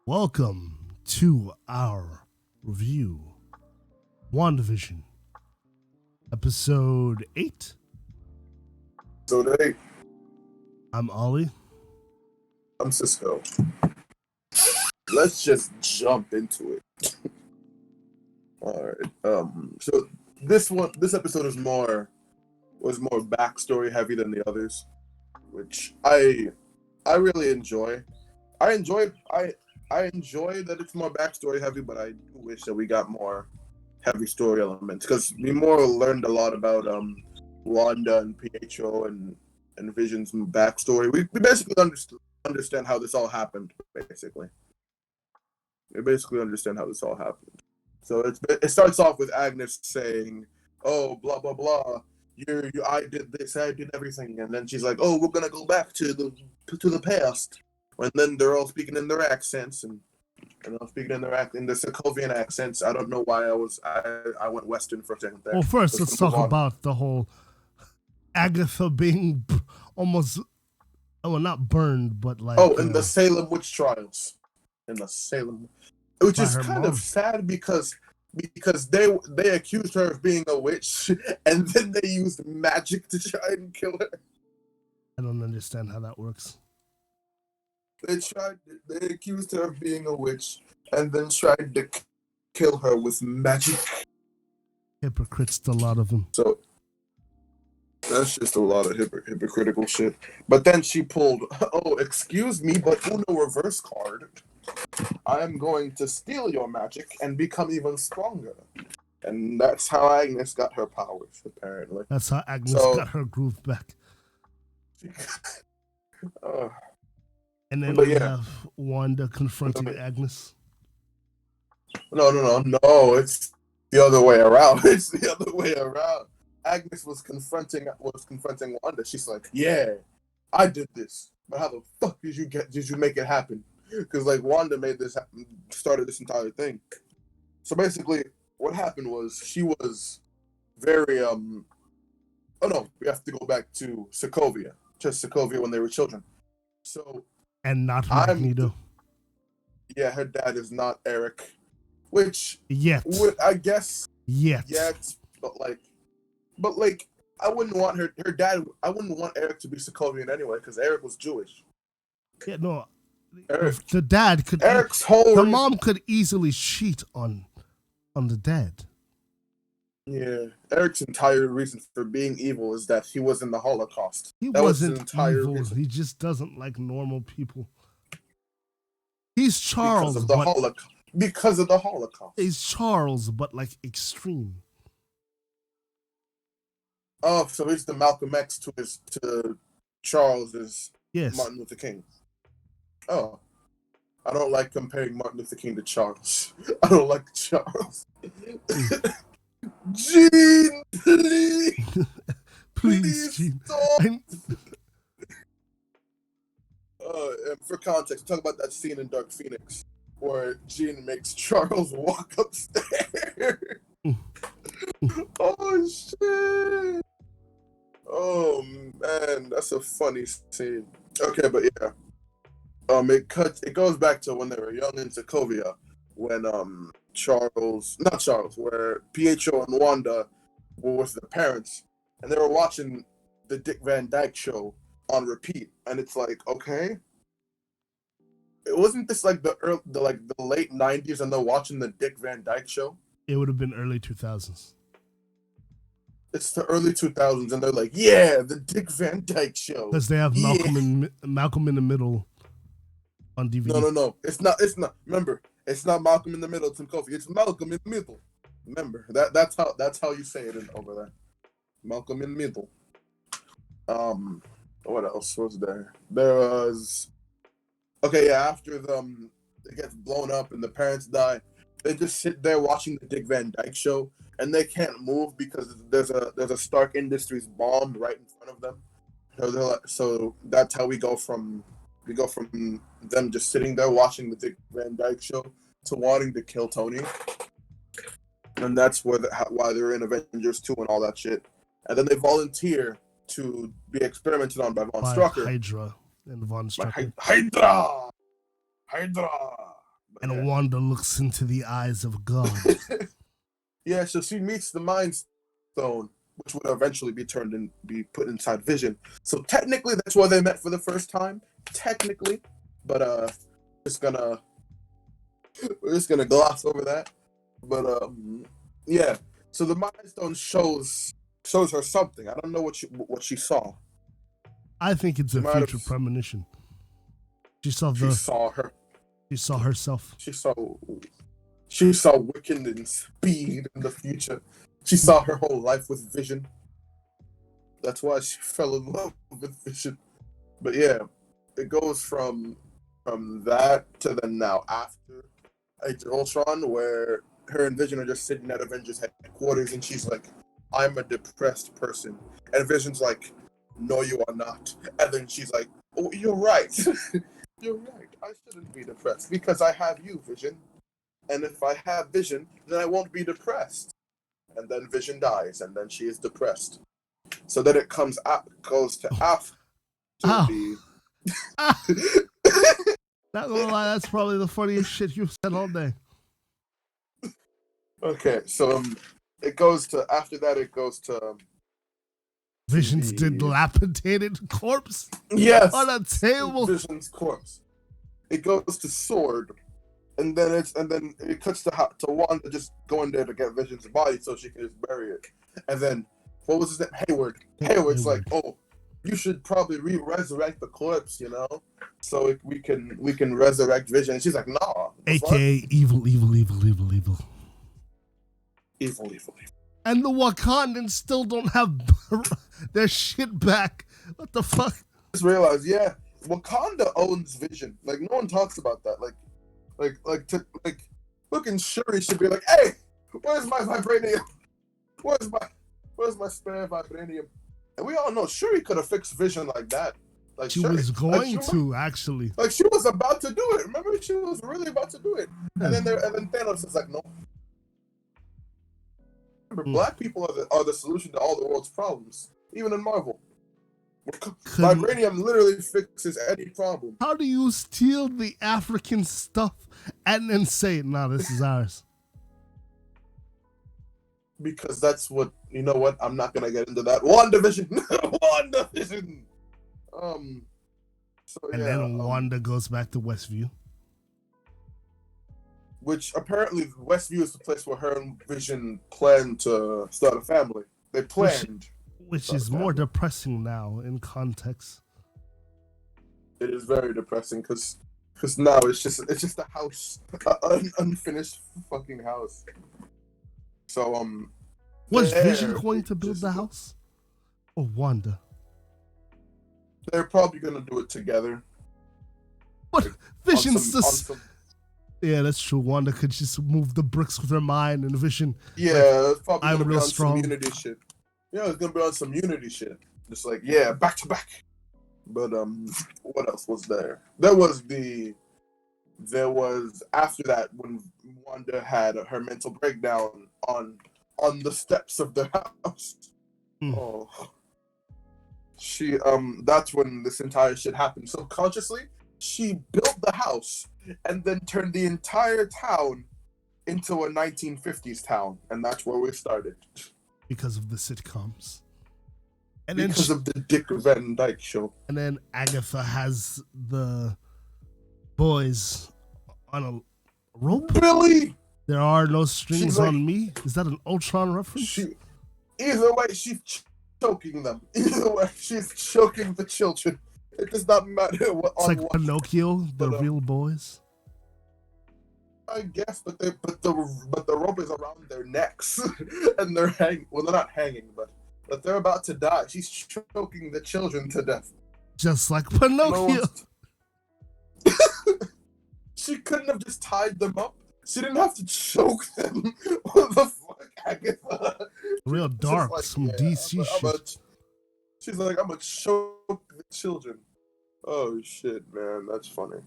Welcome to our review, Wandavision, episode 8. So today, I'm Ollie. I'm Cisco. Let's just jump into it. All right. So this episode was more backstory heavy than the others, which I really enjoy. I enjoy that it's more backstory heavy, but I do wish that we got more heavy story elements because we more learned a lot about Wanda and Pietro and Vision's backstory. We basically understand how this all happened. Basically, we basically understand how this all happened. So it starts off with Agnes saying, "Oh, blah blah blah. I did this. I did everything," and then she's like, "Oh, we're gonna go back to the past." And then they're all speaking in their accents and I'm speaking in the Sokovian accents. I don't know why I went Western for a second there. Well, first, let's talk about the whole Agatha being almost, not burned, but like... in the Salem witch trials. In the Salem... Which is kind of sad because they accused her of being a witch and then they used magic to try and kill her. I don't understand how that works. They accused her of being a witch and then tried to kill her with magic. Hypocrites, a lot of them. So that's just a lot of hypocritical shit. But then she pulled, "Oh, excuse me, but Uno reverse card. I'm going to steal your magic and become even stronger." And that's how Agnes got her powers, apparently. That's how Agnes got her groove back. And then we have Wanda confronting Agnes. No, it's the other way around. It's the other way around. Agnes was confronting Wanda. She's like, "Yeah, I did this, but how the fuck did you make it happen?" Because like Wanda started this entire thing. So basically, what happened was she was very Oh no, we have to go back to Sokovia. Just Sokovia when they were children. So and not Magneto. Yeah, her dad is not Eric, which I guess yet, but like I wouldn't want her dad. I wouldn't want Eric to be Sokovian anyway because Eric was Jewish. Yeah, no. The dad could. The mom could easily cheat on the dad. Yeah, Eric's entire reason for being evil is that he was in the Holocaust. He wasn't evil. Reason. He just doesn't like normal people. He's Charles, because of the Holocaust. He's Charles, but like extreme. Oh, so he's the Malcolm X to Charles' Martin Luther King. Oh, I don't like comparing Martin Luther King to Charles. I don't like Charles. Gene, please. Please, Gene. For context, talk about that scene in Dark Phoenix where Jean makes Charles walk upstairs. Oh shit! Oh man, that's a funny scene. Okay, but yeah, it goes back to when they were young in Sokovia, when where Pietro and Wanda were with their parents, and they were watching the Dick Van Dyke Show on repeat, and it's like, okay, it wasn't this like the late 90s, and they're watching the Dick Van Dyke Show. It would have been early 2000s. It's the early 2000s, and they're like, yeah, the Dick Van Dyke Show. Because they have Malcolm in the Middle on DVD. No, it's not. Remember, it's not Malcolm in the Middle, Tim Kofi. It's Malcolm in the Middle. Remember that's how you say it over there. Malcolm in the Middle. What else was there? There was... Okay, yeah, after it gets blown up and the parents die, they just sit there watching the Dick Van Dyke Show, and they can't move because there's a Stark Industries bomb right in front of them. So that's how we go from them just sitting there watching the Dick Van Dyke Show to wanting to kill Tony. And that's why they're in Avengers 2 and all that shit. And then they volunteer to be experimented on by Von Strucker. Hydra and Von Strucker. Hydra! And Wanda looks into the eyes of God. Yeah, so she meets the Mind Stone, which would eventually be put inside Vision. So technically, that's where they met for the first time. Technically, but we're just gonna gloss over that. But yeah. So the Mind Stone shows her something. I don't know what she saw. I think it's a future premonition. She saw her. She saw herself. She saw Wiccan and Speed in the future. She saw her whole life with Vision. That's why she fell in love with Vision. But yeah, it goes from that to then now after Age of Ultron, where her and Vision are just sitting at Avengers headquarters, and she's like, "I'm a depressed person," and Vision's like, "No, you are not." And then she's like, "Oh, you're right. You're right. I shouldn't be depressed because I have you, Vision. And if I have Vision, then I won't be depressed." And then Vision dies, and then she is depressed. So then it goes to after the. Not gonna lie, that's probably the funniest shit you've said all day. Okay, so it goes to after that. It goes to Vision's dilapidated corpse. Yes, on a table. Vision's corpse. It goes to Sword, and then it cuts to Wanda just going there to get Vision's body so she can just bury it. And then what was his name? Hayward. Hayward's like, "Oh, you should probably resurrect the corpse, so we can resurrect Vision." And she's like, "Nah." AKA evil. And the Wakandans still don't have their shit back. What the fuck? I just realized, yeah, Wakanda owns Vision. Like, no one talks about that. Fucking Shuri should be like, "Hey, where's my vibranium? Where's my spare vibranium?" And we all know Shuri could have fixed Vision like that. Like she was going to actually. Like she was about to do it. Remember, she was really about to do it. And then Thanos is like, "No." Remember, black people are the solution to all the world's problems, even in Marvel. Vibranium literally fixes any problem. How do you steal the African stuff and then say, "No, this is ours"? Because that's what, you know what? I'm not going to get into that. Wandavision! Wandavision! Then Wanda goes back to Westview. Which apparently Westview is the place where her and Vision planned to start a family. They planned. Which is more depressing now in context. It is very depressing because now it's just a house, an unfinished fucking house. So was Vision going to build the house, or Wanda? They're probably gonna do it together. But Vision's just. Yeah, that's true. Wanda could just move the bricks with her mind, and Vision. Yeah, it's probably I'm gonna be real on strong. some Unity shit. Yeah, it's gonna be on some Unity shit. Just like, yeah, back to back. But what else was there? There was after that when Wanda had her mental breakdown on the steps of the house. Oh, she that's when this entire shit happened. Subconsciously, she built the house and then turned the entire town into a 1950s town, and that's where we started. Because of the sitcoms. And because of the Dick Van Dyke Show. And then Agatha has the boys on a rope. Billy! There are no strings on me. Is that an Ultron reference? Either way, she's choking them. Either way, she's choking the children. It does not matter what. It's like Pinocchio, the real boys. I guess, but the rope is around their necks, and they're hanging. Well, they're not hanging, but they're about to die. She's choking the children to death, just like Pinocchio. She couldn't have just tied them up. She didn't have to choke them. What the fuck, Agatha? Real dark, like, some DC shit. She's like, "I'm gonna choke the children." Oh shit, man, that's funny.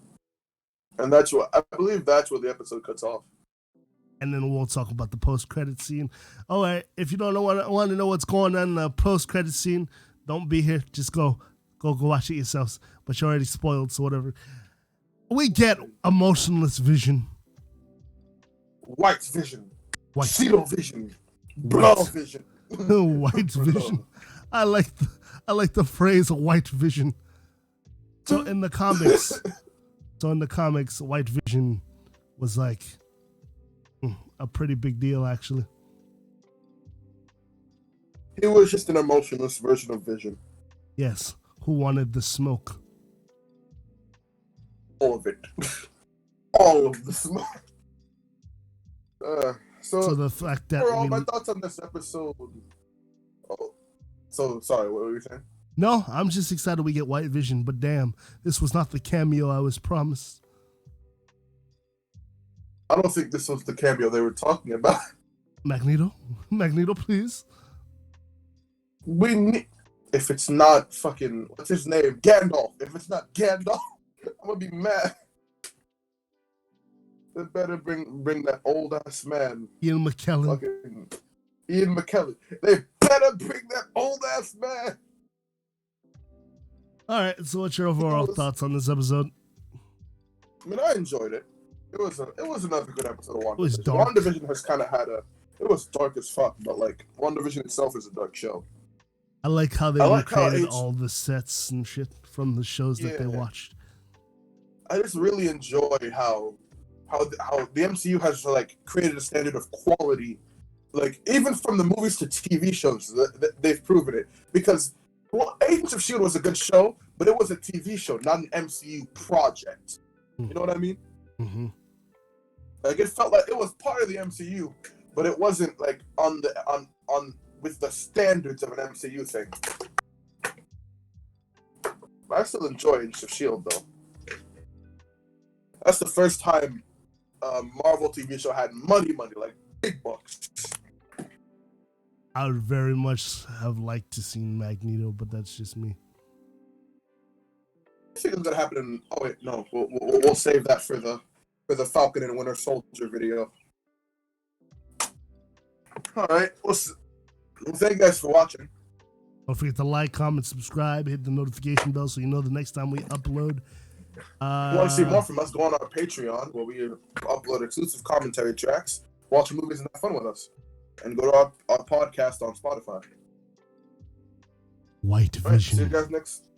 And I believe that's where the episode cuts off. And then we'll talk about the post-credit scene. All right, if you don't want to know what's going on in the post-credit scene, don't be here. Just go watch it yourselves. But you're already spoiled, so whatever. We get emotionless Vision White Vision, White Cedo Vision, Blood Vision. White Vision. I like the phrase White Vision. So in the comics, White Vision was like a pretty big deal, actually. He was just an emotionless version of Vision. Yes, who wanted the smoke? All of it. All of the smoke. So the fact that overall, my thoughts on this episode. Oh, so sorry. What were you saying? No, I'm just excited we get White Vision, but damn, this was not the cameo I was promised. I don't think this was the cameo they were talking about. Magneto, please. We need. If it's not fucking what's his name, Gandalf. If it's not Gandalf, I'm gonna be mad. They better bring that old ass man. Ian McKellen. Ian McKellen. They better bring that old ass man. All right. So, what's your overall thoughts on this episode? I mean, I enjoyed it. It was another good episode of WandaVision. It was dark. WandaVision has kind of had it was dark as fuck, but like WandaVision itself is a dark show. I like how they recreated all the sets and shit from the shows that they watched. I just really enjoy how the MCU has like created a standard of quality, like even from the movies to TV shows. They've proven it because Agents of S.H.I.E.L.D. was a good show, but it was a TV show, not an MCU project. You know what I mean? Mm-hmm. Like it felt like it was part of the MCU, but it wasn't like on with the standards of an MCU thing. But I still enjoy Agents of S.H.I.E.L.D. though. That's the first time a Marvel TV show had money, like big bucks. I would very much have liked to see Magneto, but that's just me. I think it's gonna happen in. Oh wait, no, we'll save that for the Falcon and Winter Soldier video. All right, well, thank you guys for watching. Don't forget to like, comment, subscribe, hit the notification bell so you know the next time we upload. If you want to see more from us, go on our Patreon where we upload exclusive commentary tracks, watch movies, and have fun with us. And go to our podcast on Spotify. White Vision. All right, see you guys next.